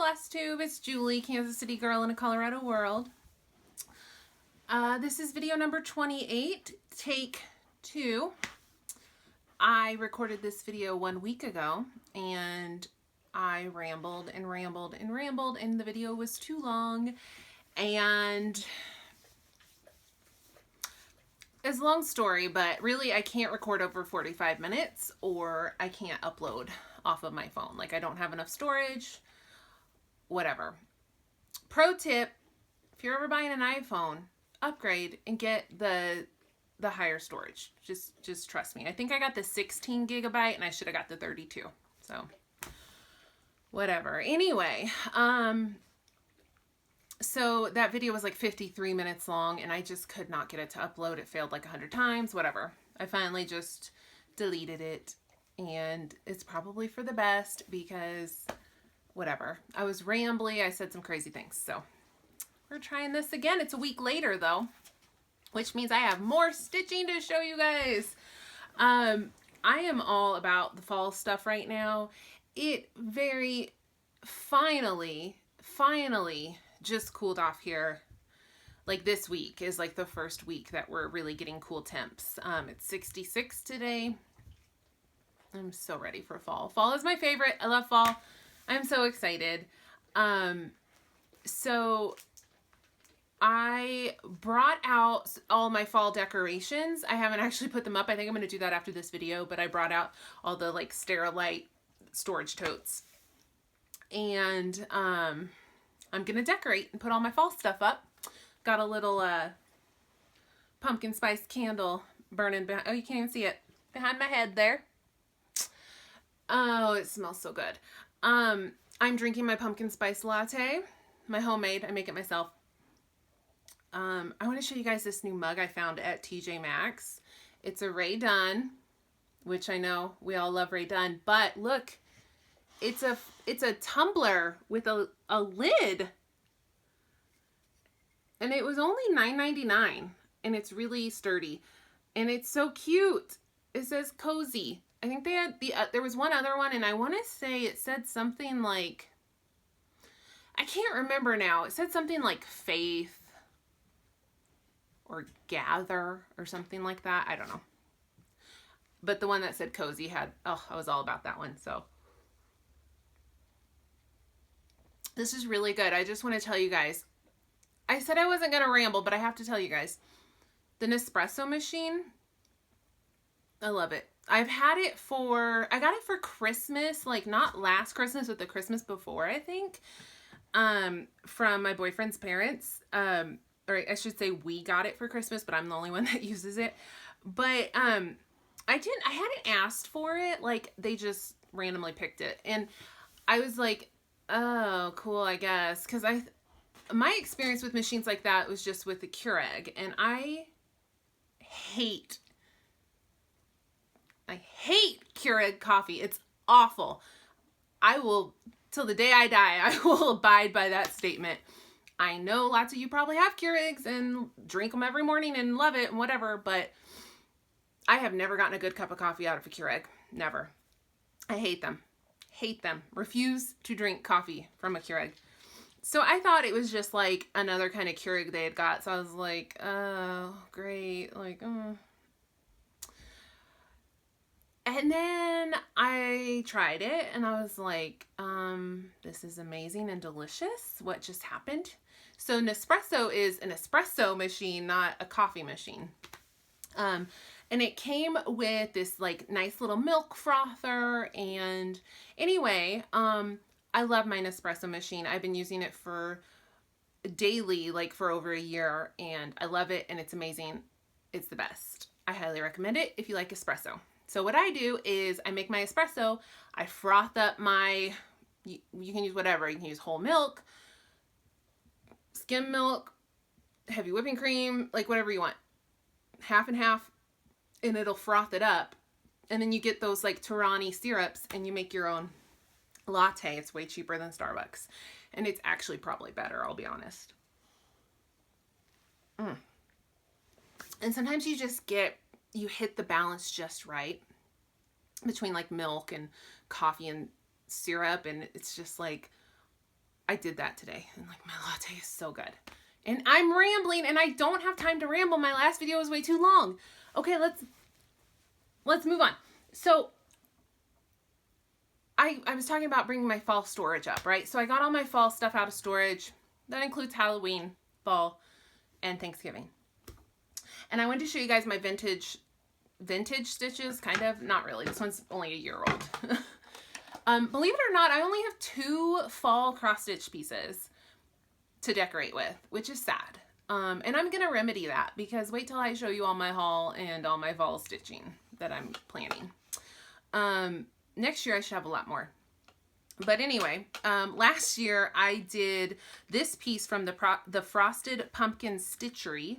Flosstube. It's Julie, Kansas City girl in a Colorado world. This is video number 28, take 2. I recorded this video 1 week ago and I rambled and rambled and rambled and the video was too long, and it's a long story, but really I can't record over 45 minutes or I can't upload off of my phone. Like, I don't have enough storage, whatever. Pro tip, if you're ever buying an iPhone, upgrade and get the higher storage. Just trust me. I think I got the 16 gigabyte and I should have got the 32. So whatever. Anyway, so that video was like 53 minutes long and I just could not get it to upload. It failed like 100 times, whatever. I finally just deleted it, and it's probably for the best because whatever. I was rambly. I said some crazy things. So we're trying this again. It's a week later though, which means I have more stitching to show you guys. I am all about the fall stuff right now. It very finally just cooled off here. Like, this week is like the first week that we're really getting cool temps. It's 66 today. I'm so ready for fall. Fall is my favorite. I love fall. I'm so excited. So I brought out all my fall decorations. I haven't actually put them up. I think I'm going to do that after this video, but I brought out all the like Sterilite storage totes. And I'm going to decorate and put all my fall stuff up. Got a little pumpkin spice candle burning behind. Oh, you can't even see it. Behind my head there. Oh, it smells so good. I'm drinking my pumpkin spice latte. My homemade. I make it myself. I want to show you guys this new mug I found at TJ Maxx. It's a Rae Dunn, which I know we all love Rae Dunn, but look, it's a tumbler with a lid. And it was only $9.99, and it's really sturdy, and it's so cute. It says cozy. I think they had there was one other one, and I want to say it said something like, I can't remember now. It said something like faith or gather or something like that. I don't know. But the one that said cozy had, oh, I was all about that one. So this is really good. I just want to tell you guys, I said I wasn't going to ramble, but I have to tell you guys, the Nespresso machine, I love it. I've had it I got it for Christmas, like not last Christmas, but the Christmas before, I think, from my boyfriend's parents. Or I should say we got it for Christmas, but I'm the only one that uses it. But I hadn't asked for it. Like, they just randomly picked it. And I was like, oh, cool, I guess. Because my experience with machines like that was just with the Keurig. And I hate Keurig coffee. It's awful. I will, till the day I die, I will abide by that statement. I know lots of you probably have Keurigs and drink them every morning and love it and whatever, but I have never gotten a good cup of coffee out of a Keurig. Never. I hate them. Hate them. Refuse to drink coffee from a Keurig. So I thought it was just like another kind of Keurig they had got. So I was like, oh, great. Like, oh. And then I tried it and I was like, this is amazing and delicious. What just happened? So Nespresso is an espresso machine, not a coffee machine. And it came with this like nice little milk frother. And anyway, I love my Nespresso machine. I've been using it for daily, like for over a year, and I love it and it's amazing. It's the best. I highly recommend it if you like espresso. So what I do is I make my espresso, I froth up you can use whatever. You can use whole milk, skim milk, heavy whipping cream, like whatever you want. Half and half, and it'll froth it up. And then you get those like Torani syrups and you make your own latte. It's way cheaper than Starbucks. And it's actually probably better, I'll be honest. And sometimes you just you hit the balance just right between like milk and coffee and syrup, and it's just like I did that today, and like my latte is so good. And I'm rambling, and I don't have time to ramble. My last video was way too long. Okay, let's move on. So I was talking about bringing my fall storage up, right? So I got all my fall stuff out of storage. That includes Halloween, fall, and Thanksgiving. And I wanted to show you guys my vintage stitches, kind of. Not really. This one's only a year old. Believe it or not, I only have 2 fall cross-stitch pieces to decorate with, which is sad. And I'm going to remedy that, because wait till I show you all my haul and all my fall stitching that I'm planning. Next year I should have a lot more. But anyway, last year I did this piece from the Frosted Pumpkin Stitchery.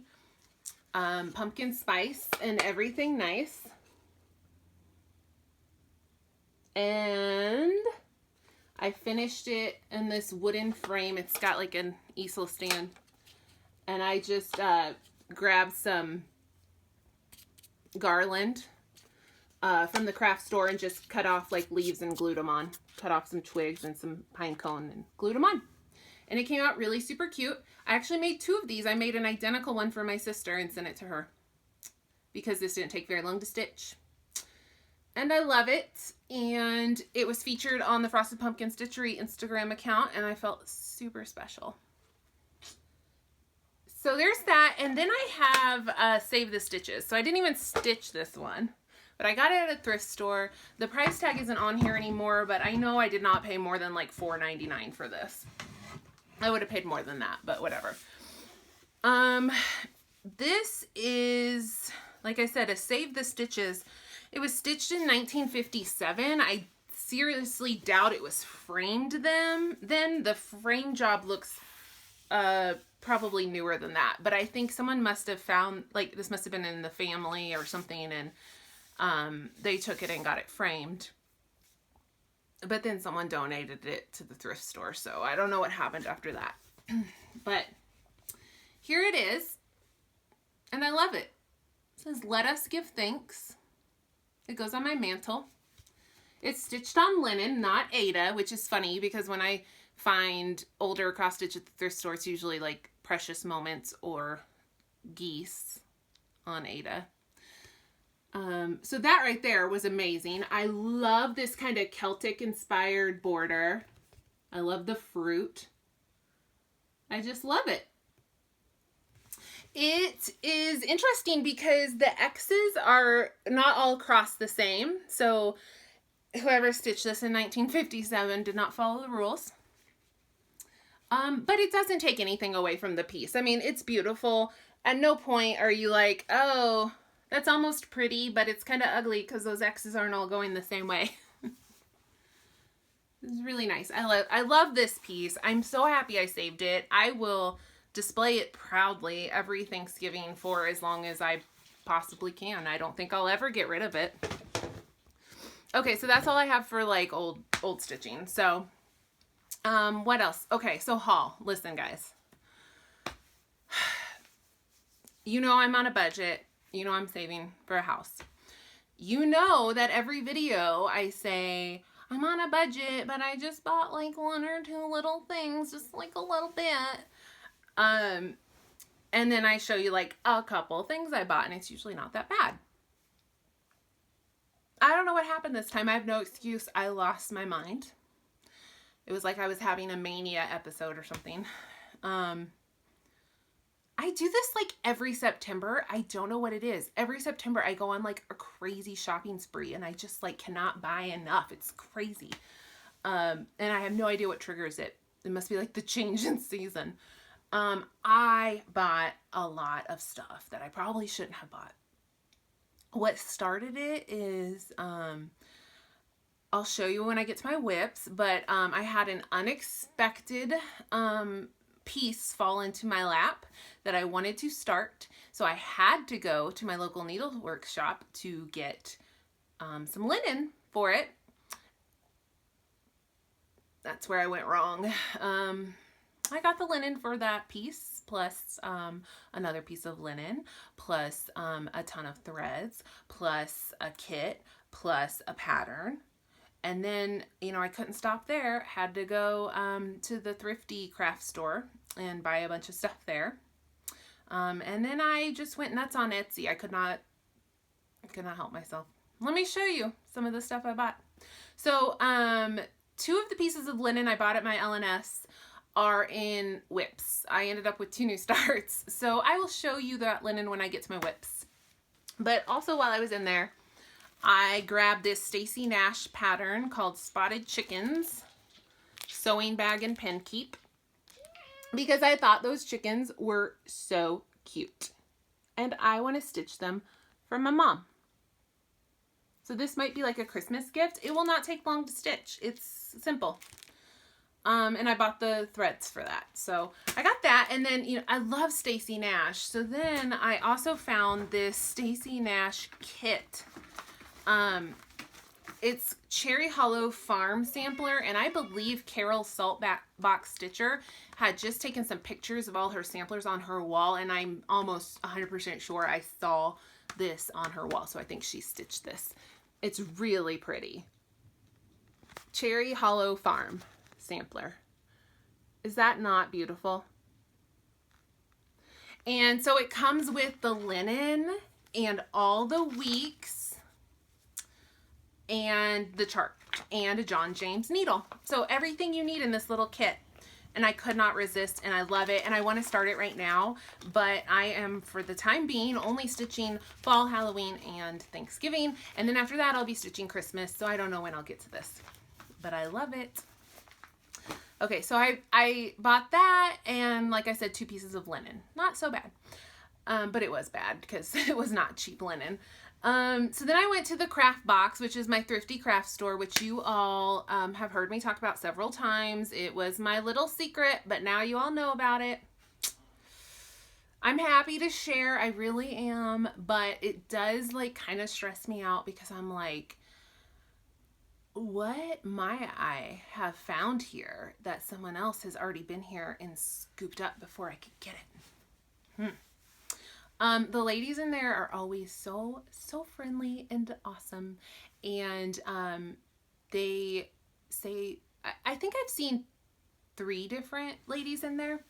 Pumpkin spice and everything nice. And I finished it in this wooden frame. It's got like an easel stand. And I just grabbed some garland from the craft store and just cut off like leaves and glued them on. Cut off some twigs and some pine cone and glued them on. And it came out really super cute. I actually made 2 of these. I made an identical one for my sister and sent it to her, because this didn't take very long to stitch. And I love it. And it was featured on the Frosted Pumpkin Stitchery Instagram account, and I felt super special. So there's that. And then I have Save the Stitches. So I didn't even stitch this one, but I got it at a thrift store. The price tag isn't on here anymore, but I know I did not pay more than like $4.99 for this. I would have paid more than that, but whatever. This is, like I said, a Save the Stitches. It was stitched in 1957. I seriously doubt it was framed then. The frame job looks probably newer than that. But I think someone must have found, like, this must have been in the family or something, and they took it and got it framed. But then someone donated it to the thrift store, so I don't know what happened after that. But here it is, and I love it. It says, "Let us give thanks." It goes on my mantle. It's stitched on linen, not Aida, which is funny because when I find older cross stitch at the thrift store, it's usually like Precious Moments or geese on Aida. So that right there was amazing. I love this kind of Celtic inspired border. I love the fruit. I just love it. It is interesting because the X's are not all across the same. So whoever stitched this in 1957 did not follow the rules. But it doesn't take anything away from the piece. I mean, it's beautiful. At no point are you like, oh, that's almost pretty, but it's kind of ugly because those X's aren't all going the same way. It's really nice. I love this piece. I'm so happy I saved it. I will display it proudly every Thanksgiving for as long as I possibly can. I don't think I'll ever get rid of it. Okay, so that's all I have for like old stitching. So, what else? Okay, so haul. Listen, guys. You know I'm on a budget. You know I'm saving for a house. You know that every video I say, I'm on a budget, but I just bought like 1 or 2 little things, just like a little bit. And then I show you like a couple things I bought, and it's usually not that bad. I don't know what happened this time. I have no excuse. I lost my mind. It was like I was having a mania episode or something. I do this like every September. I don't know what it is. Every September I go on like a crazy shopping spree, and I just like cannot buy enough. It's crazy. And I have no idea what triggers it. It must be like the change in season. I bought a lot of stuff that I probably shouldn't have bought. What started it is, I'll show you when I get to my whips, but I had an unexpected piece fall into my lap that I wanted to start. So I had to go to my local needlework shop to get some linen for it. That's where I went wrong. I got the linen for that piece, plus another piece of linen, plus a ton of threads, plus a kit, plus a pattern. And then, you know, I couldn't stop there. Had to go to the thrifty craft store and buy a bunch of stuff there. And then I just went nuts on Etsy. I could not help myself. Let me show you some of the stuff I bought. So, 2 of the pieces of linen I bought at my LNS are in whips. I ended up with 2 new starts. So I will show you that linen when I get to my whips. But also while I was in there, I grabbed this Stacy Nash pattern called Spotted Chickens sewing bag and pen keep, because I thought those chickens were so cute and I want to stitch them for my mom. So this might be like a Christmas gift. It will not take long to stitch. It's simple. And I bought the threads for that. So I got that. And then, you know, I love Stacy Nash. So then I also found this Stacy Nash kit. It's Cherry Hollow Farm Sampler, and I believe Carol Saltbox Stitcher had just taken some pictures of all her samplers on her wall, and I'm almost 100% sure I saw this on her wall, so I think she stitched this. It's really pretty. Cherry Hollow Farm Sampler. Is that not beautiful? And so it comes with the linen and all the weeks and the chart and a John James needle. So everything you need in this little kit. And I could not resist, and I love it, and I want to start it right now, but I am, for the time being, only stitching fall, Halloween, and Thanksgiving, and then after that I'll be stitching Christmas, so I don't know when I'll get to this, but I love it. Okay, so I bought that, and like I said, 2 pieces of linen. Not so bad, but it was bad because it was not cheap linen. So then I went to the Craft Box, which is my thrifty craft store, which you all have heard me talk about several times. It was my little secret, but now you all know about it. I'm happy to share, I really am, but it does like kind of stress me out because I'm like, what might I have found here that someone else has already been here and scooped up before I could get it? The ladies in there are always so friendly and awesome, and they say, I think I've seen 3 different ladies in there,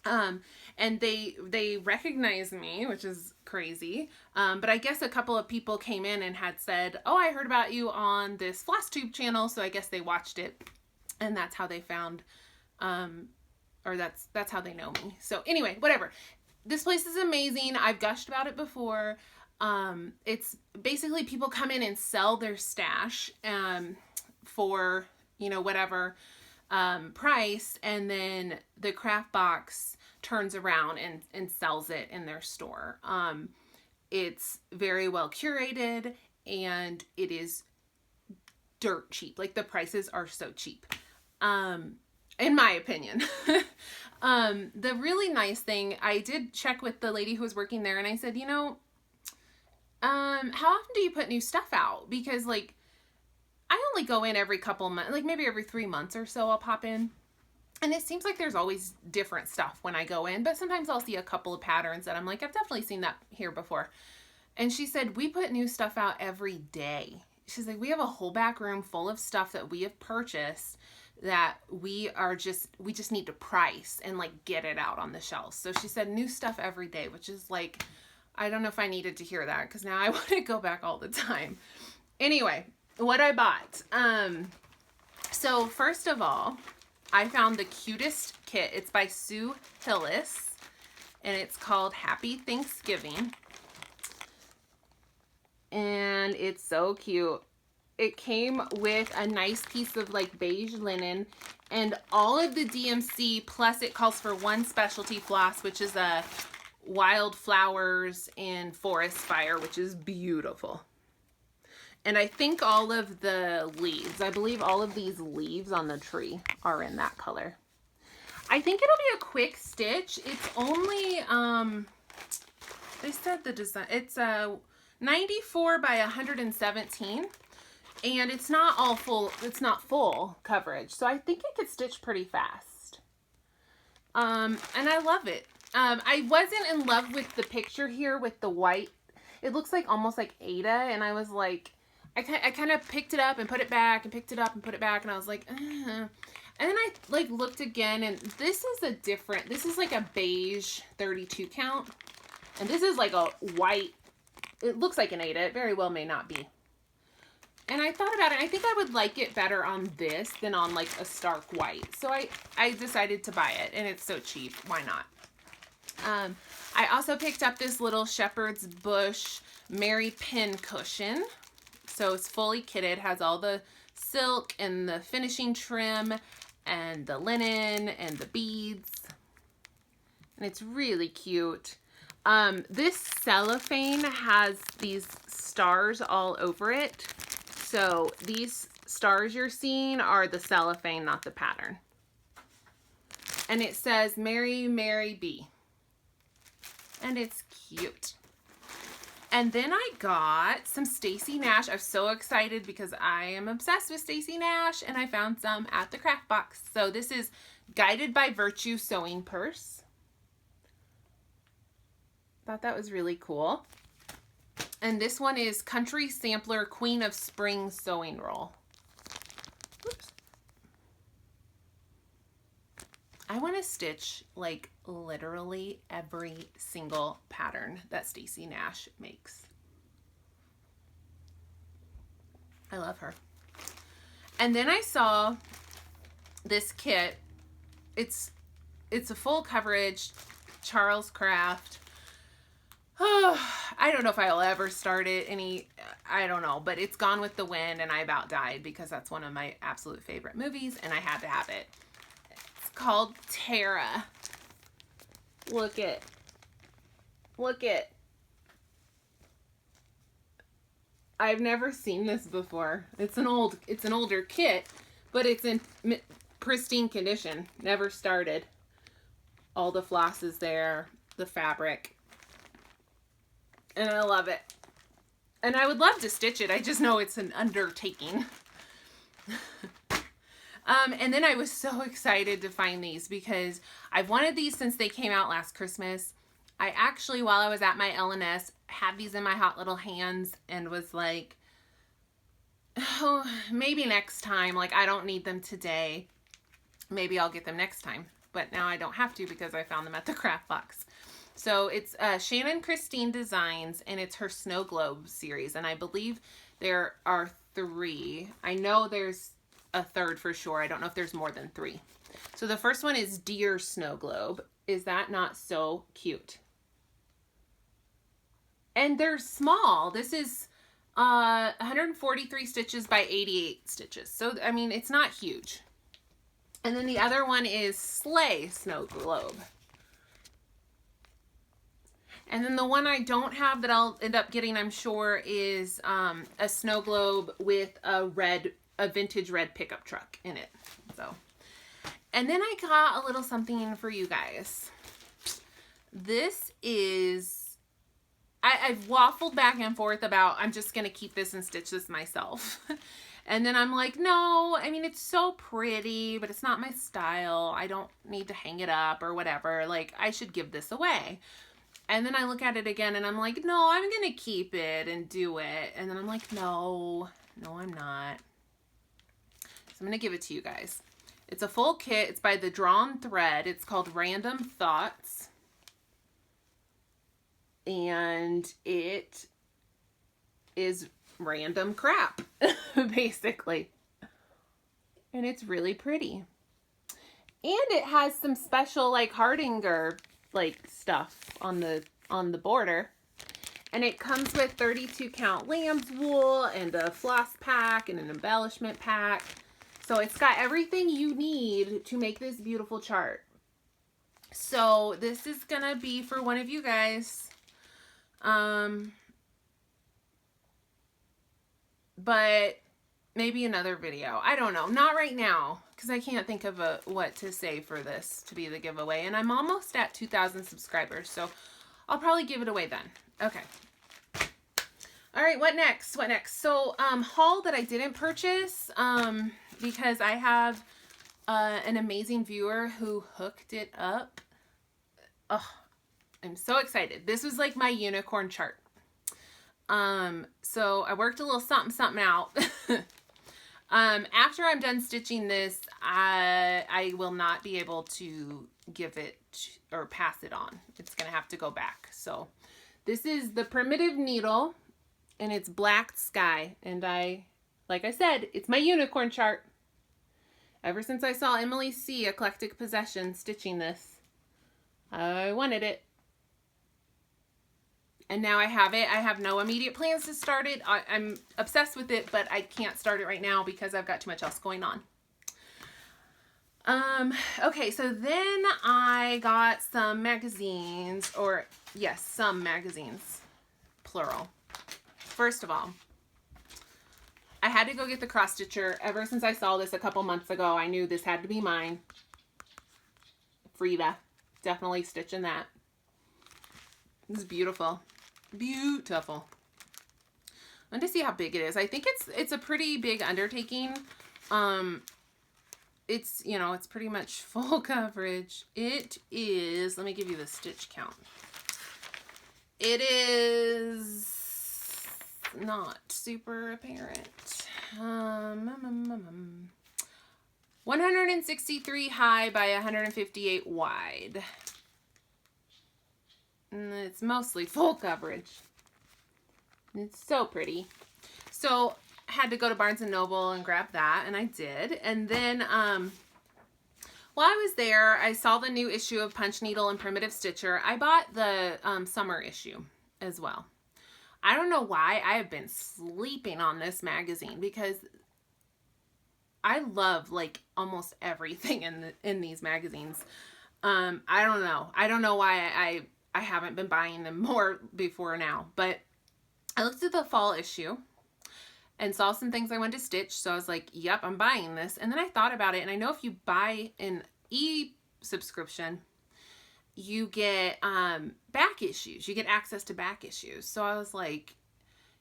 and they recognize me, which is crazy, but I guess a couple of people came in and had said, oh, I heard about you on this Flosstube channel, so I guess they watched it, and that's how they found, or that's how they know me. So anyway, whatever. This place is amazing. I've gushed about it before. It's basically people come in and sell their stash for, you know, whatever price, and then the Craft Box turns around and sells it in their store. It's very well curated, and it is dirt cheap. Like, the prices are so cheap, in my opinion. The really nice thing, I did check with the lady who was working there, and I said, you know, how often do you put new stuff out? Because, like, I only go in every couple months, like maybe every 3 months or so I'll pop in. And it seems like there's always different stuff when I go in, but sometimes I'll see a couple of patterns that I'm like, I've definitely seen that here before. And she said, we put new stuff out every day. She's like, we have a whole back room full of stuff that we have purchased that we just need to price and like get it out on the shelves. So she said new stuff every day, which is like, I don't know if I needed to hear that because now I want to go back all the time. Anyway, what I bought. So first of all, I found the cutest kit. It's by Sue Hillis, and it's called Happy Thanksgiving. And it's so cute. It came with a nice piece of like beige linen and all of the DMC, plus it calls for one specialty floss, which is a wildflowers and forest fire, which is beautiful. And I think all of the leaves, I believe all of these leaves on the tree are in that color. I think it'll be a quick stitch. It's only, they said the design, it's a 94 by 117. And it's not all full, it's not full coverage. So I think it could stitch pretty fast. And I love it. I wasn't in love with the picture here with the white. It looks like almost like Ada. And I was like, I kind of picked it up and put it back and picked it up and put it back, and I was like, and then I like looked again, and this is a different, this is like a beige 32 count, and this is like a white, it looks like an 8. It very well may not be. And I thought about it, and I think I would like it better on this than on like a stark white. So I decided to buy it, and it's so cheap. Why not? I also picked up this little Shepherd's Bush Mary Pin cushion. So it's fully kitted, has all the silk and the finishing trim and the linen and the beads. And it's really cute. This cellophane has these stars all over it. So these stars you're seeing are the cellophane, not the pattern. And it says Mary, Mary B. And it's cute. And then I got some Stacy Nash. I'm so excited because I am obsessed with Stacy Nash, and I found some at the craft box. So this is Guided by Virtue sewing purse. Thought that was really cool. And this one is Country Sampler Queen of Spring sewing roll. Oops. I want to stitch like literally every single pattern that Stacy Nash makes. I love her. And then I saw this kit. It's a full coverage Charles Craft. Oh, I don't know if I'll ever start it I don't know, but it's Gone with the Wind, and I about died because that's one of my absolute favorite movies, and I had to have it. Called Tara. Look it. I've never seen this before. It's an older kit, but it's in pristine condition. Never started. All the floss is there, the fabric. And I love it. And I would love to stitch it. I just know it's an undertaking. And then I was so excited to find these because I've wanted these since they came out last Christmas. I actually, while I was at my L&S, had these in my hot little hands and was like, oh, maybe next time. Like, I don't need them today. Maybe I'll get them next time. But now I don't have to because I found them at the craft box. So it's Shannon Christine Designs, and it's her Snow Globe series. And I believe there are 3. I know there's a 3rd for sure. I don't know if there's more than 3. So the first one is Deer Snow Globe. Is that not so cute? And they're small. This is 143 stitches by 88 stitches. So, I mean, it's not huge. And then the other one is Sleigh Snow Globe. And then the one I don't have that I'll end up getting, I'm sure, is a snow globe with a vintage red pickup truck in it. So, and then I got a little something for you guys. This is, I've waffled back and forth about, I'm just going to keep this and stitch this myself. And then I'm like, no, I mean, it's so pretty, but it's not my style. I don't need to hang it up or whatever. Like, I should give this away. And then I look at it again and I'm like, no, I'm going to keep it and do it. And then I'm like, no, I'm not. So I'm going to give it to you guys. It's a full kit. It's by the Drawn Thread. It's called Random Thoughts. And it is random crap, basically. And it's really pretty. And it has some special like Hardinger like stuff on the border. And it comes with 32 count lamb's wool and a floss pack and an embellishment pack. So it's got everything you need to make this beautiful chart. So this is gonna be for one of you guys. But maybe another video. I don't know. Not right now, because I can't think of what to say for this to be the giveaway. And I'm almost at 2,000 subscribers, so I'll probably give it away then. Okay. All right, what next? What next? So, haul that I didn't purchase, because I have an amazing viewer who hooked it up. Oh, I'm so excited. This was like my unicorn chart. So I worked a little something out. After I'm done stitching this, I will not be able to give it or pass it on. It's going to have to go back. So this is the Primitive Needle, and it's Black Sky. And like I said, it's my unicorn chart. Ever since I saw Emily C. Eclectic Possession stitching this, I wanted it. And now I have it. I have no immediate plans to start it. I'm obsessed with it, but I can't start it right now because I've got too much else going on. Okay, so then I got some magazines, or yes, some magazines, plural. First of all, I had to go get the cross stitcher. Ever since I saw this a couple months ago, I knew this had to be mine. Frida, definitely stitching that. This is beautiful. Beautiful. I want to see how big it is. I think it's a pretty big undertaking. It's, you know, it's pretty much full coverage. It is, let me give you the stitch count. It is not super apparent. 163 high by 158 wide. And it's mostly full coverage. It's so pretty. So I had to go to Barnes & Noble and grab that, and I did. And then while I was there, I saw the new issue of Punch Needle and Primitive Stitcher. I bought the summer issue as well. I don't know why I have been sleeping on this magazine, because I love like almost everything in these magazines. I don't know. I don't know why I haven't been buying them more before now, but I looked at the fall issue and saw some things I wanted to stitch. So I was like, yep, I'm buying this. And then I thought about it, and I know if you buy an e-subscription, you get back issues. You get access to back issues. So I was like,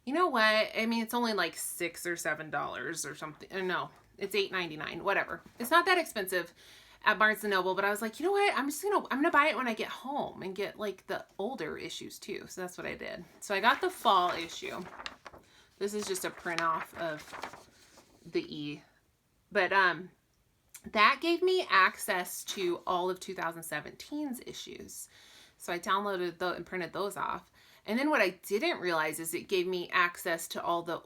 you know what? I mean, it's only like $6 or $7 or something. No, it's $8.99, whatever. It's not that expensive at Barnes & Noble, but I was like, you know what? I'm gonna buy it when I get home and get like the older issues too. So that's what I did. So I got the fall issue. This is just a print off of the E. But that gave me access to all of 2017's issues. So I downloaded those and printed those off. And then what I didn't realize is it gave me access to all the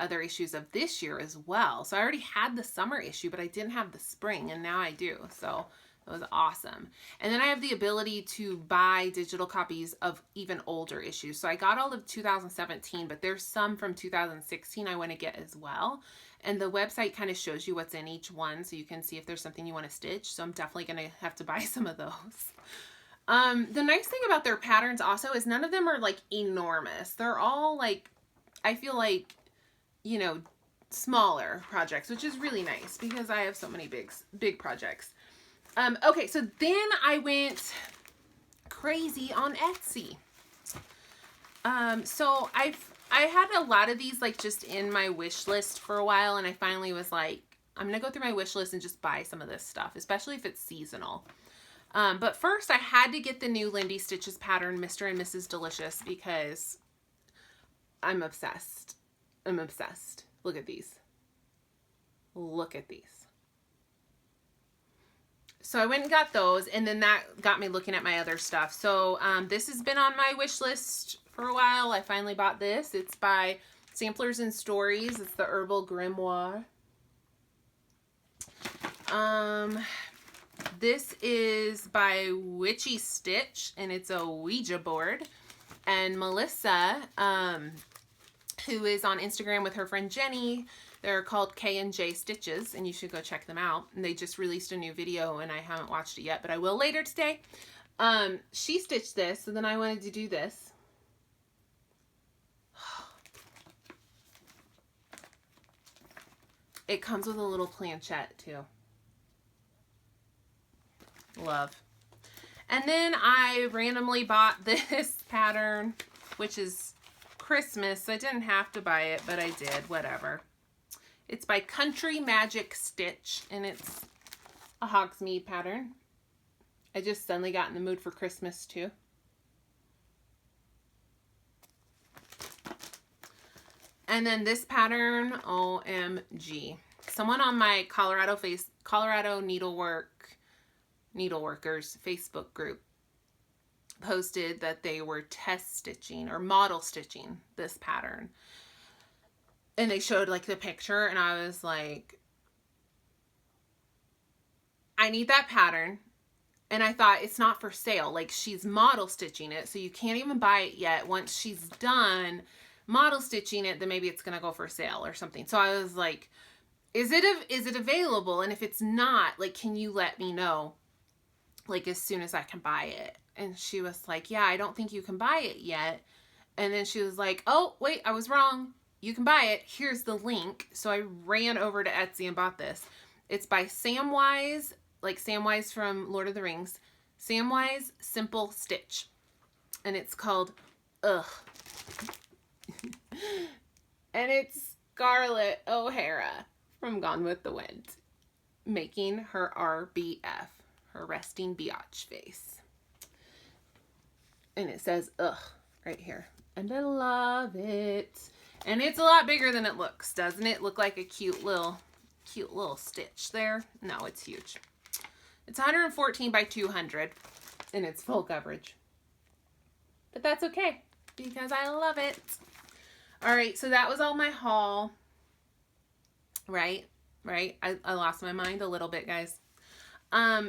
other issues of this year as well. So I already had the summer issue, but I didn't have the spring, and now I do. So it was awesome. And then I have the ability to buy digital copies of even older issues. So I got all of 2017, but there's some from 2016 I want to get as well. And the website kind of shows you what's in each one, so you can see if there's something you want to stitch. So I'm definitely going to have to buy some of those. The nice thing about their patterns also is none of them are like enormous. They're all like, I feel like, you know, smaller projects, which is really nice because I have so many big projects. Okay, so then I went crazy on Etsy. So I had a lot of these like just in my wish list for a while, and I finally was like, I'm gonna go through my wish list and just buy some of this stuff, especially if it's seasonal. But first I had to get the new Lindy Stitches pattern, Mr. and Mrs. Delicious, because I'm obsessed. I'm obsessed. Look at these. Look at these. So I went and got those, and then that got me looking at my other stuff. So this has been on my wish list for a while. I finally bought this. It's by Samplers and Stories. It's the Herbal Grimoire. This is by Witchy Stitch, and it's a Ouija board. And Melissa, who is on Instagram with her friend Jenny, they're called K&J Stitches, and you should go check them out. And they just released a new video, and I haven't watched it yet, but I will later today. She stitched this, so then I wanted to do this. It comes with a little planchette, too. Love. And then I randomly bought this pattern, which is Christmas. I didn't have to buy it, but I did. Whatever. It's by Country Magic Stitch, and it's a Hogsmeade pattern. I just suddenly got in the mood for Christmas, too. And then this pattern, OMG. Someone on my Colorado Needleworkers Facebook group posted that they were test stitching or model stitching this pattern. And they showed like the picture, and I was like, I need that pattern. And I thought, it's not for sale. Like, she's model stitching it, so you can't even buy it yet. Once she's done model stitching it, then maybe it's going to go for sale or something. So I was like, is it available? And if it's not, like, can you let me know, like, as soon as I can buy it? And she was like, yeah, I don't think you can buy it yet. And then she was like, oh, wait, I was wrong. You can buy it. Here's the link. So I ran over to Etsy and bought this. It's by Samwise, like Samwise from Lord of the Rings. Samwise Simple Stitch. And it's called Ugh. And it's Scarlett O'Hara from Gone with the Wind making her RBF, her resting biatch face. And it says ugh right here. And I love it. And it's a lot bigger than it looks, doesn't it? Look like a cute little stitch there. No, it's huge. It's 114 by 200 and it's full coverage. But that's okay because I love it. All right, so that was all my haul. Right? I lost my mind a little bit, guys.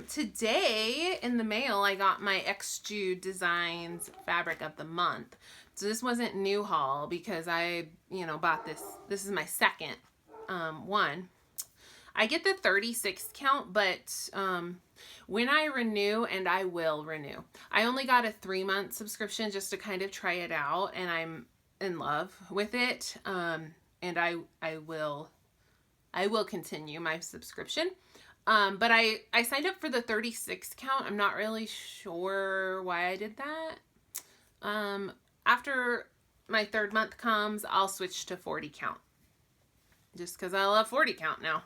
Today in the mail, I got my X-Jude Designs Fabric of the Month. So this wasn't new haul because I, bought this. This is my second one. I get the 36 count, but when I renew, and I will renew, I only got a 3-month subscription just to kind of try it out, and I'm in love with it. And I will continue my subscription. But I signed up for the 36 count. I'm not really sure why I did that. After my 3rd month comes, I'll switch to 40 count. Just because I love 40 count now.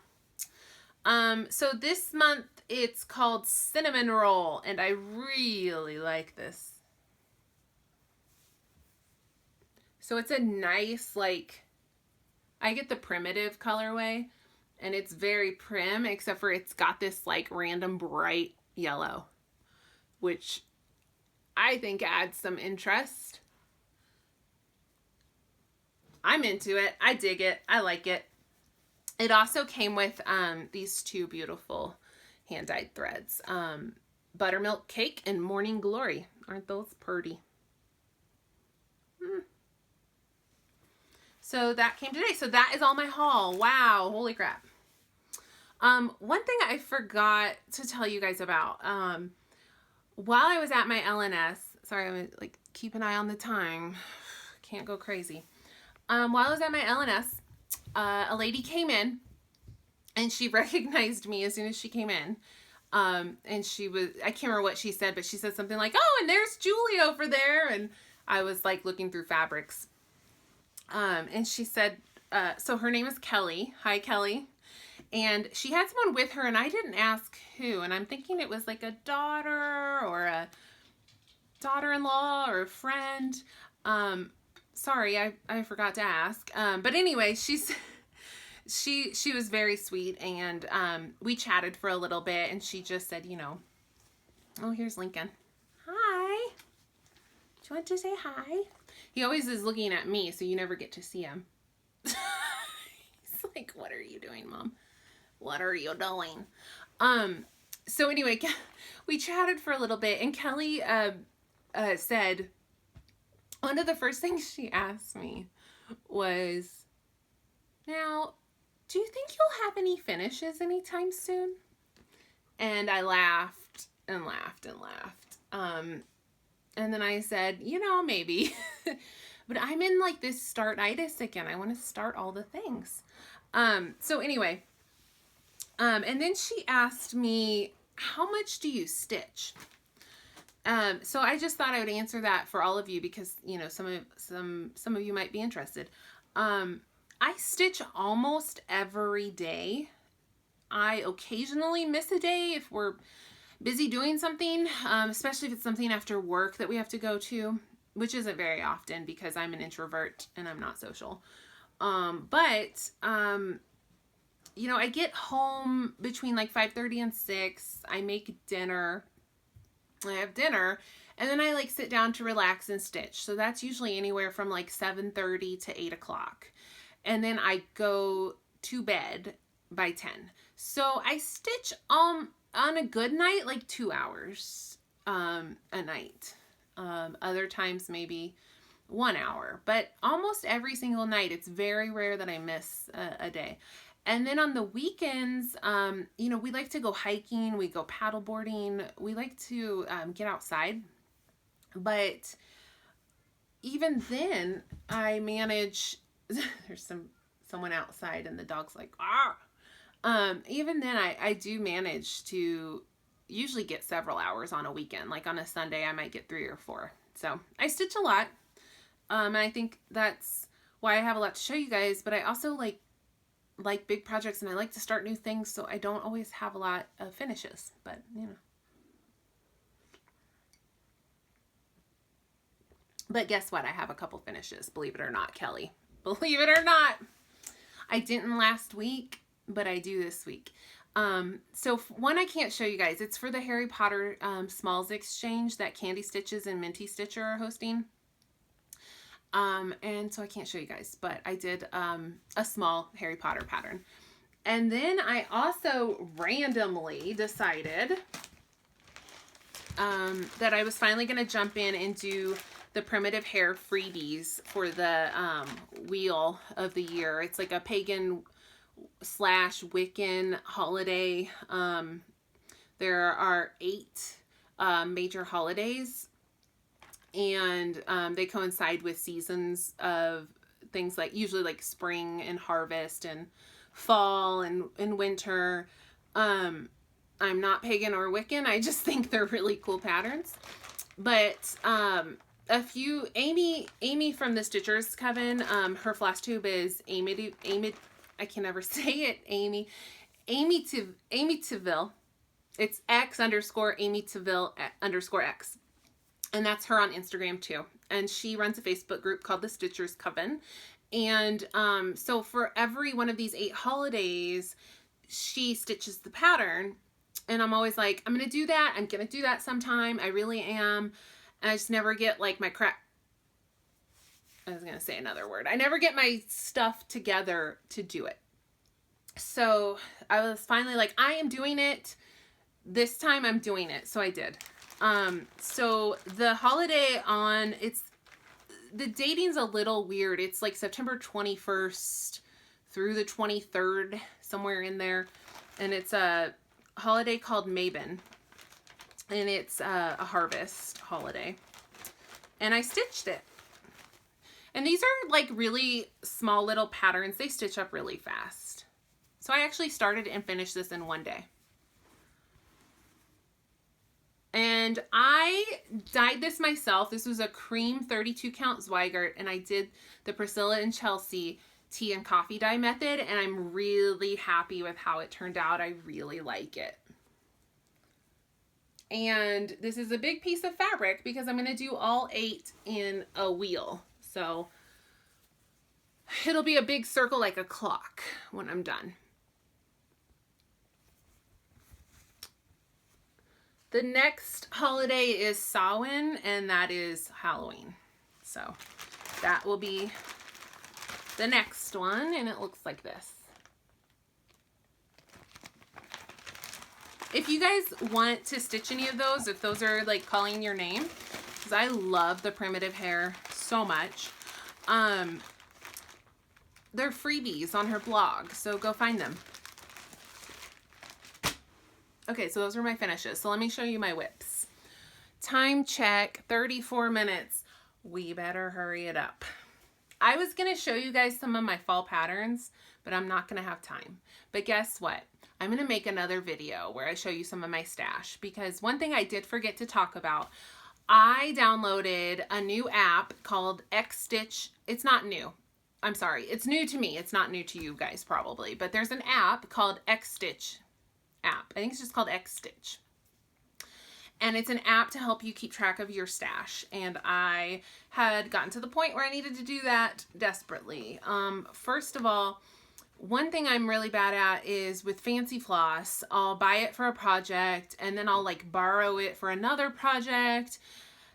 So this month it's called Cinnamon Roll, and I really like this. So it's a nice, like, I get the primitive colorway, and it's very prim, except for it's got this like random bright yellow, which I think adds some interest. I'm into it. I dig it. I like it. It also came with these 2 beautiful hand-dyed threads. Buttermilk Cake and Morning Glory. Aren't those pretty? So that came today. So that is all my haul. Wow. Holy crap. One thing I forgot to tell you guys about. While I was at my LNS, sorry, I'm like, keep an eye on the time. Can't go crazy. While I was at my LNS, a lady came in and she recognized me as soon as she came in. And she was, I can't remember what she said, but she said something like, oh, and there's Julie over there. And I was like looking through fabrics. And she said, so her name is Kelly. Hi, Kelly. And she had someone with her, and I didn't ask who. And I'm thinking it was like a daughter or a daughter-in-law or a friend. Sorry, I forgot to ask. But anyway, she was very sweet, and we chatted for a little bit, and she just said, oh, here's Lincoln. Hi. Do you want to say hi? He always is looking at me, so you never get to see him. He's like, what are you doing, Mom? What are you doing? So anyway, we chatted for a little bit, and Kelly said, one of the first things she asked me was, now, do you think you'll have any finishes anytime soon? And I laughed and laughed and laughed. And then I said, maybe. But I'm in like this start-itis again. I want to start all the things. So anyway, and then she asked me, how much do you stitch? So I just thought I would answer that for all of you because, some of you might be interested. I stitch almost every day. I occasionally miss a day if we're busy doing something, especially if it's something after work that we have to go to, which isn't very often because I'm an introvert and I'm not social. You know, I get home between like 5:30 and 6. I make dinner. I have dinner, and then I like sit down to relax and stitch. So that's usually anywhere from like 7:30 to 8 o'clock. And then I go to bed by 10. So I stitch on a good night like 2 hours a night. Other times maybe 1 hour, but almost every single night. It's very rare that I miss a day. And then on the weekends, you know, we like to go hiking, we go paddleboarding, we like to get outside. But even then, I manage, there's someone outside and the dog's like, ah! Even then, I do manage to usually get several hours on a weekend. Like on a Sunday, I might get 3 or 4. So I stitch a lot. And I think that's why I have a lot to show you guys, but I also like big projects and I like to start new things, so I don't always have a lot of finishes, but you know. But guess what? I have a couple finishes, believe it or not, Kelly. Believe it or not. I didn't last week, but I do this week. So one I can't show you guys. It's for the Harry Potter Smalls Exchange that Candy Stitches and Minty Stitcher are hosting. And so I can't show you guys, but I did a small Harry Potter pattern. And then I also randomly decided that I was finally going to jump in and do the Primitive Hair freebies for the Wheel of the Year. It's like a pagan / Wiccan holiday. There are 8 major holidays, and they coincide with seasons of things like usually like spring and harvest and fall and winter. I'm not pagan or Wiccan. I just think they're really cool patterns. But a few, Amy from the Stitchers Coven, her Flosstube is Amy, I can never say it, Amy Teville. It's X_Amy Teville _X. And that's her on Instagram too. And she runs a Facebook group called the Stitchers Coven. And so for every one of these 8 holidays, she stitches the pattern. And I'm always like, I'm going to do that. I'm going to do that sometime. I really am. And I just never get like my crap. I was going to say another word. I never get my stuff together to do it. So I was finally like, I am doing it. This time I'm doing it. So I did. So the holiday on, the dating's a little weird. It's like September 21st through the 23rd, somewhere in there. And it's a holiday called Mabon. And it's a harvest holiday. And I stitched it. And these are like really small little patterns. They stitch up really fast. So I actually started and finished this in 1 day. And I dyed this myself. This was a cream 32 count Zweigart, and I did the Priscilla and Chelsea tea and coffee dye method, and I'm really happy with how it turned out. I really like it. And this is a big piece of fabric because I'm going to do all 8 in a wheel. So it'll be a big circle like a clock when I'm done. The next holiday is Samhain, and that is Halloween. So that will be the next one, and it looks like this. If you guys want to stitch any of those, if those are like calling your name, because I love the Primitive Hair so much, they're freebies on her blog, so go find them. Okay, so those are my finishes. So let me show you my whips. Time check, 34 minutes. We better hurry it up. I was going to show you guys some of my fall patterns, but I'm not going to have time. But guess what? I'm going to make another video where I show you some of my stash, because one thing I did forget to talk about, I downloaded a new app called X-Stitch. It's not new. I'm sorry. It's new to me. It's not new to you guys probably, but there's an app called X-Stitch app. I think it's just called X-Stitch. And it's an app to help you keep track of your stash. And I had gotten to the point where I needed to do that desperately. First of all, one thing I'm really bad at is with fancy floss, I'll buy it for a project and then I'll like borrow it for another project.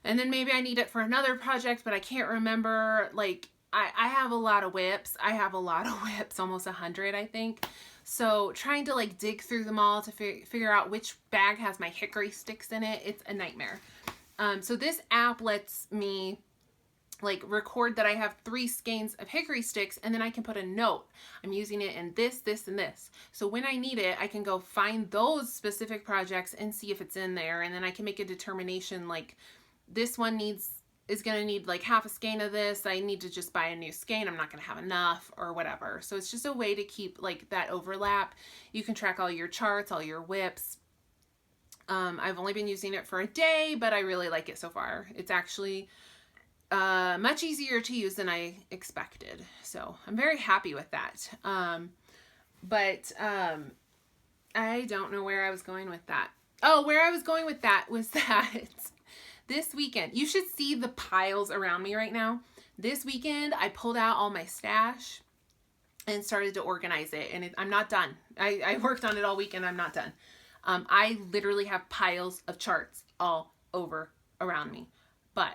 And then maybe I need it for another project, but I can't remember. Like I have a lot of whips. I have a lot of whips, almost 100, I think. So trying to like dig through them all to figure out which bag has my hickory sticks in it, it's a nightmare. So this app lets me like record that I have 3 skeins of hickory sticks, and then I can put a note. I'm using it in this, this, and this. So when I need it, I can go find those specific projects and see if it's in there. And then I can make a determination like this one is going to need like half a skein of this. I need to just buy a new skein. I'm not going to have enough or whatever. So it's just a way to keep like that overlap. You can track all your charts, all your whips. I've only been using it for a day, but I really like it so far. It's actually much easier to use than I expected. So I'm very happy with that. But I don't know where I was going with that. Oh, where I was going with that was that this weekend, you should see the piles around me right now. This weekend, I pulled out all my stash and started to organize it. And I'm not done. I worked on it all weekend. I'm not done. I literally have piles of charts all over around me. But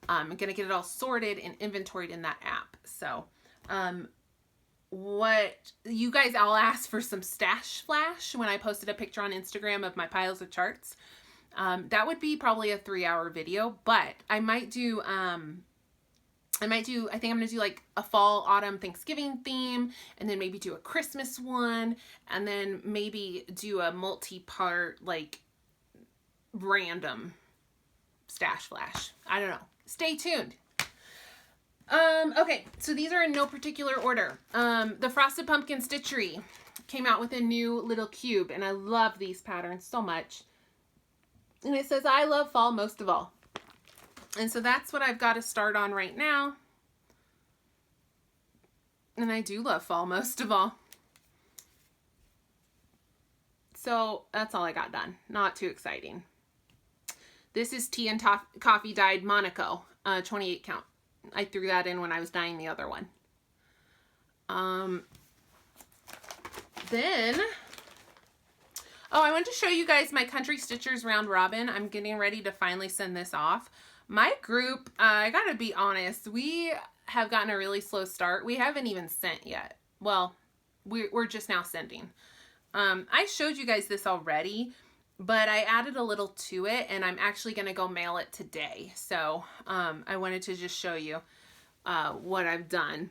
I'm going to get it all sorted and inventoried in that app. So what you guys all asked for some stash flash when I posted a picture on Instagram of my piles of charts. That would be probably a 3-hour video, but I might do, I think I'm going to do like a fall, autumn, Thanksgiving theme, and then maybe do a Christmas one, and then maybe do a multi-part, like random stash flash. I don't know. Stay tuned. Okay, so these are in no particular order. The Frosted Pumpkin Stitchery came out with a new little cube, and I love these patterns so much. And it says, I love fall most of all. And so that's what I've got to start on right now. And I do love fall most of all. So that's all I got done. Not too exciting. This is Tea and Coffee Dyed Monaco, 28 count. I threw that in when I was dyeing the other one. Then... oh, I wanted to show you guys my Country Stitchers Round Robin. I'm getting ready to finally send this off. My group, I gotta be honest, we have gotten a really slow start. We haven't even sent yet. Well, we're just now sending. I showed you guys this already, but I added a little to it, and I'm actually gonna go mail it today. So I wanted to just show you what I've done.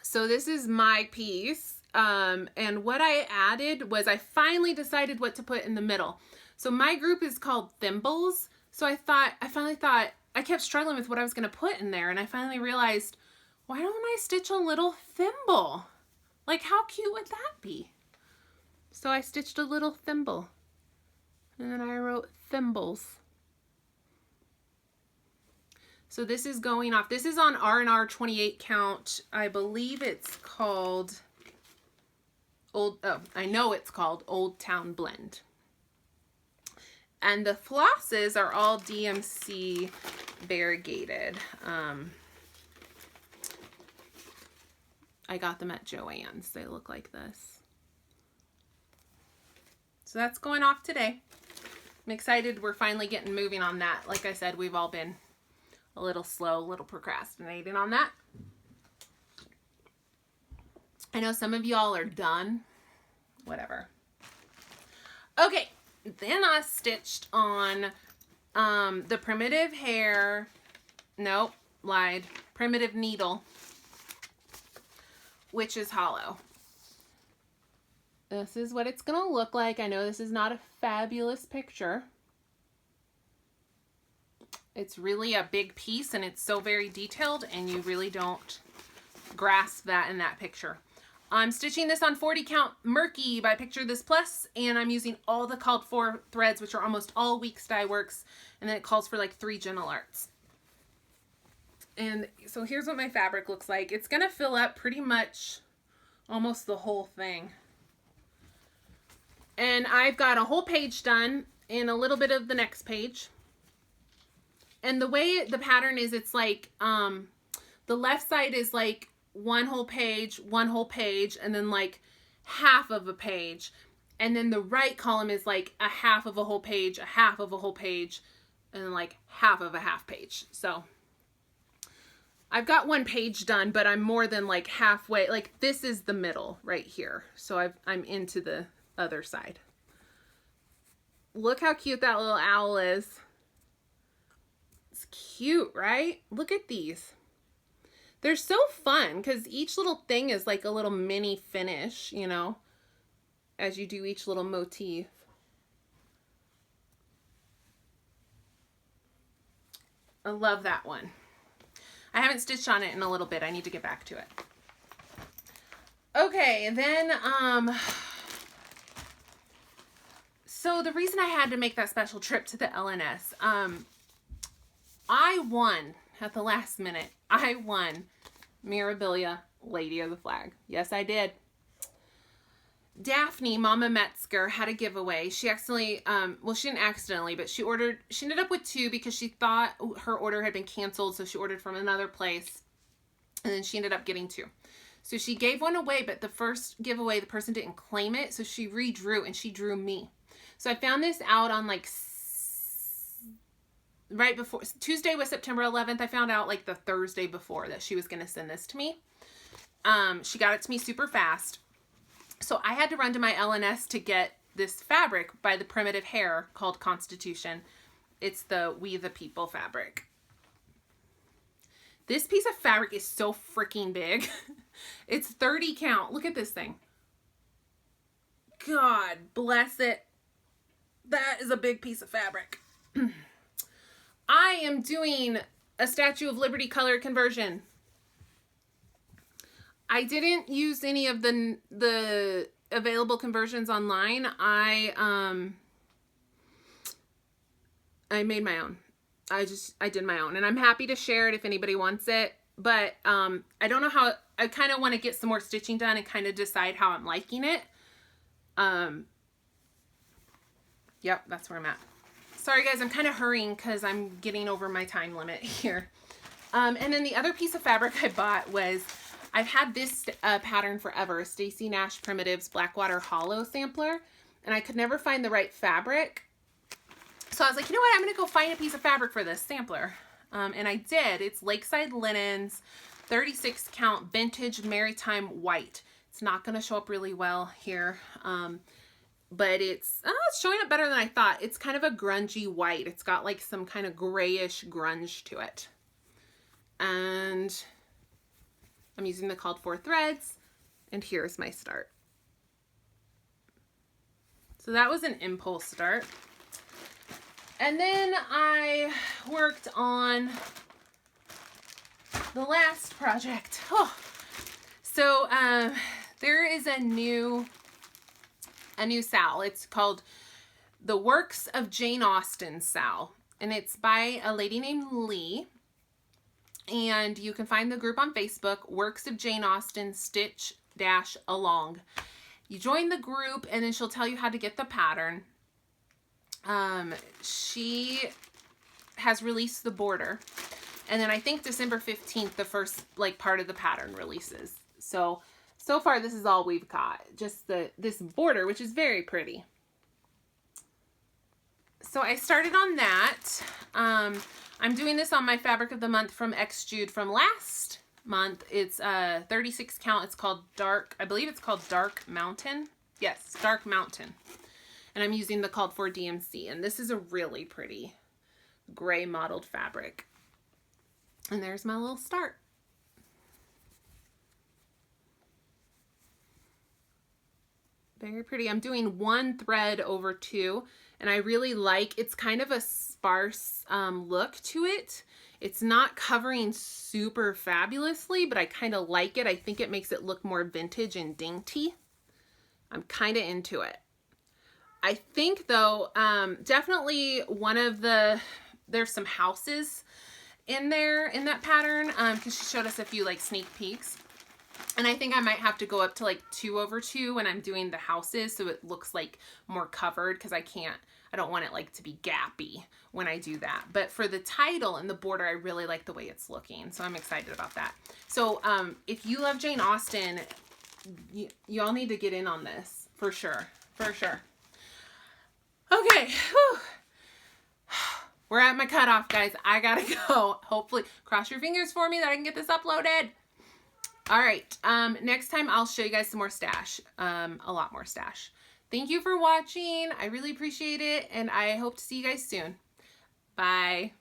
So this is my piece. And what I added was I finally decided what to put in the middle. So my group is called Thimbles. So I finally thought, I kept struggling with what I was going to put in there. And I finally realized, why don't I stitch a little thimble? Like, how cute would that be? So I stitched a little thimble. And then I wrote Thimbles. So this is going off. This is on R&R 28 count. I believe it's called... I know it's called Old Town Blend. And the flosses are all DMC variegated. I got them at Joann's. They look like this. So that's going off today. I'm excited we're finally getting moving on that. Like I said, we've all been a little slow, a little procrastinating on that. I know some of y'all are done. Whatever. Okay, then I stitched on the primitive hair. Nope, lied. Primitive needle, which is hollow. This is what it's gonna look like. I know this is not a fabulous picture. It's really a big piece, and it's so very detailed, and you really don't grasp that in that picture. I'm stitching this on 40 count Murky by Picture This Plus, and I'm using all the called for threads, which are almost all Weeks Dye Works, and then it calls for like 3 Gentle Arts. And so here's what my fabric looks like. It's gonna fill up pretty much almost the whole thing. And I've got a whole page done. in a little bit of the next page. And the way the pattern is, it's like, the left side is like one whole page, and then like half of a page. And then the right column is like a half of a whole page, a half of a whole page, and then like half of a half page. So I've got one page done, but I'm more than like halfway. Like this is the middle right here. So I'm into the other side. Look how cute that little owl is. It's cute, right? Look at these. They're so fun because each little thing is like a little mini finish, you know, as you do each little motif. I love that one. I haven't stitched on it in a little bit. I need to get back to it. Okay, then, so the reason I had to make that special trip to the LNS, I won at the last minute. I won Mirabilia Lady of the Flag. Yes, I did. Daphne, Mama Metzger, had a giveaway. She accidentally, well, she didn't accidentally, but she ended up with 2 because she thought her order had been canceled, so she ordered from another place, and then she ended up getting 2. So she gave one away, but the first giveaway, the person didn't claim it, so she redrew, and she drew me. So I found this out on, like, right before, Tuesday was September 11th. I found out, like, the Thursday before that she was going to send this to me. She got it to me super fast. So I had to run to my LNS to get this fabric by the Primitive Hair called Constitution. It's the We the People fabric. This piece of fabric is so freaking big. It's 30 count. Look at this thing. God bless it. That is a big piece of fabric. I am doing a Statue of Liberty color conversion. I didn't use any of the available conversions online. I made my own. I did my own, and I'm happy to share it if anybody wants it. But I don't know how. I kind of want to get some more stitching done and kind of decide how I'm liking it. Yep, that's where I'm at. Sorry guys, I'm kind of hurrying because I'm getting over my time limit here. And then the other piece of fabric I bought was, I've had this pattern forever, Stacy Nash Primitives Blackwater Hollow sampler, and I could never find the right fabric. So I was like, you know what, I'm going to go find a piece of fabric for this sampler. And I did. It's Lakeside Linens, 36 count vintage maritime white. It's not going to show up really well here, but it's showing up better than I thought. It's kind of a grungy white. It's got like some kind of grayish grunge to it. And I'm using the called for threads, and here's my start. So that was an impulse start. And then I worked on the last project. Oh. So there is a new SAL. It's called The Works of Jane Austen SAL, and it's by a lady named Lee. And you can find the group on Facebook, Works of Jane Austen Stitch-Along. You join the group, and then she'll tell you how to get the pattern. She has released the border, and then I think December 15th, the first like part of the pattern releases. So far this is all we've got, just this border, which is very pretty. So I started on that. I'm doing this on my fabric of the month from X Jude from last month. It's 36 count. It's called Dark, I believe it's called Dark Mountain. Yes, Dark Mountain. And I'm using the called for DMC. And this is a really pretty gray mottled fabric. And there's my little start. Very pretty. I'm doing 1 thread over 2. And I really like, it's kind of a sparse look to it. It's not covering super fabulously, but I kind of like it. I think it makes it look more vintage and dainty. I'm kind of into it. I think though, definitely one of there's some houses in there in that pattern, because she showed us a few like sneak peeks. And I think I might have to go up to like 2 over 2 when I'm doing the houses, so it looks like more covered, because I I don't want it like to be gappy when I do that. But for the title and the border, I really like the way it's looking. So I'm excited about that. So if you love Jane Austen, y'all need to get in on this for sure. For sure. Okay. Whew. We're at my cutoff, guys. I gotta go. Hopefully, cross your fingers for me that I can get this uploaded. All right. Next time I'll show you guys some more stash. A lot more stash. Thank you for watching. I really appreciate it, and I hope to see you guys soon. Bye.